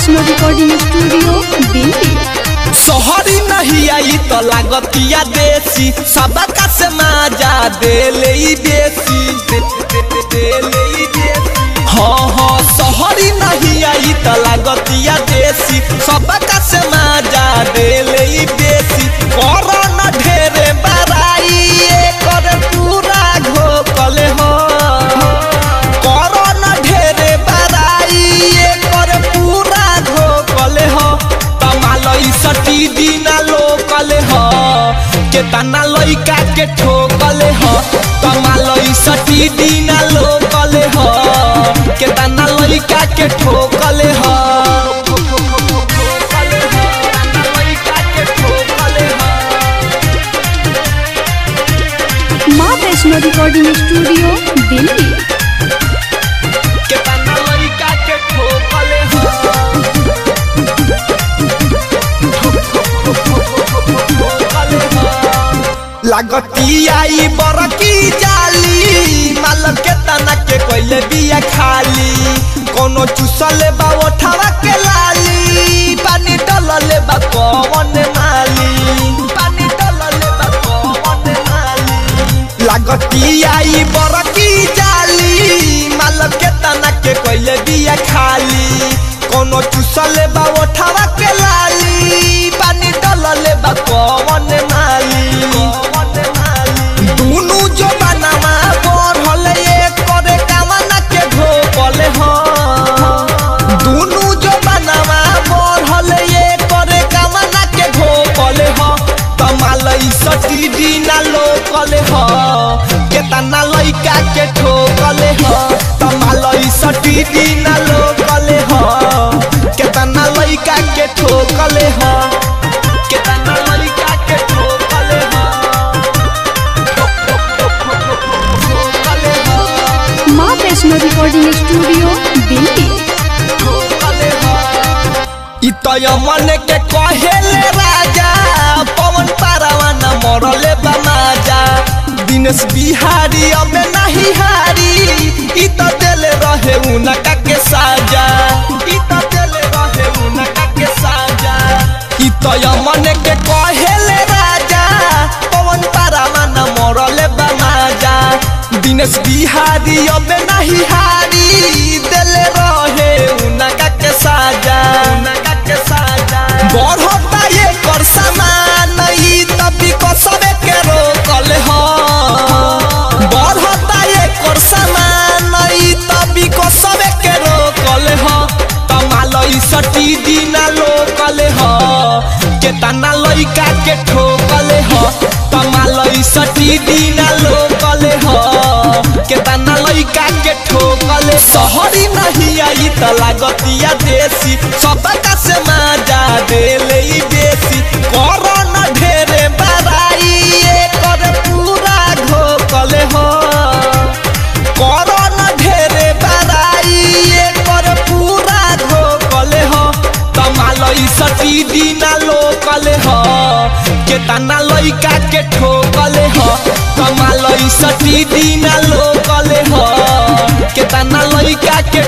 Vaishno recording studio Delhi. शहरी नहीं आई तो लागतिया देसी सबका से मजा दे ले देसी हाँ शहरी नहीं आई तो लागतिया देसी सबका से मजा दे ले देसी कोरोना ढेरे बराई कर पूरा घोकले हो कोरोना ढेरे बराई कर पूरा घोकले हो तमालई सटी दिना लोकले हो केतना लइका के ठोकले हो तमालई सटी दिना लोकले हो केतना लइका के ठोकले हो माँ वैष्णो रिकॉर्डिंग स्टूडियो दिल्ली। केतना लइका के ठोकले हो लागती आई बरकी जाली माल के तना के कोइले बिया खाली कोनो चुसले बा उठावा के लाली पानी डलले बा कौन माली पानी डलले बा कौन माली लागती आई बरकी जाली माल के तना के कोइले बिया खाली कोनो चुसले बा उठावा के लाली पानी डलले बा कौन माली दुनु जो बनामा बढ़ल करे कामना के घोपले हो दुनु जो बनामा बढ़ल करे कामना के घोपले हो तमालई सटी दिना लोकले हो केतना लइका के ठोकले हो तमालई सटी दिना लोकले हो केतना लइका के ठोकले हो केतना लइका के ठोकले हो माँ वैष्णो रिकॉर्डिंग स्टूडियो दिल्ली। मन के कहेले राजा पवन पारावाना मरले बमाजा दिनेश बिहारी अमे नहीं हारी इ तो देले रहे उनका के साजा इ तो देले रहे उनका के साजा इ तो मन के कहेले राजा पवन पारावाना मरले बमाजा दिनेश बिहारी अमे नहीं हारी देले रहे उनका के साजा उनका के साजा बढ़ता ये कर सामान ई तभी को सबे के रोकल हो बढ़ता ये कर सामान ई तभी को सबे के रोकल हो तमालई सटी दिना लोकल हो केतना लइका के ठोकले हो तमालई सटी दिना लोकल हो केतना लइका के ठोकले शहरी नहीं आई त लागतिया देसी सबका से मजा दे ले देसी कोरोना ढेरे बराई कर पूरा घोकले हो कोरोना ढेरे बराई कर पूरा घोकले हो तमालई सटी दिना लोकले हो केतना लइका के ठोकले हो तमालई सटी दिना लोकले हो केतना लइका के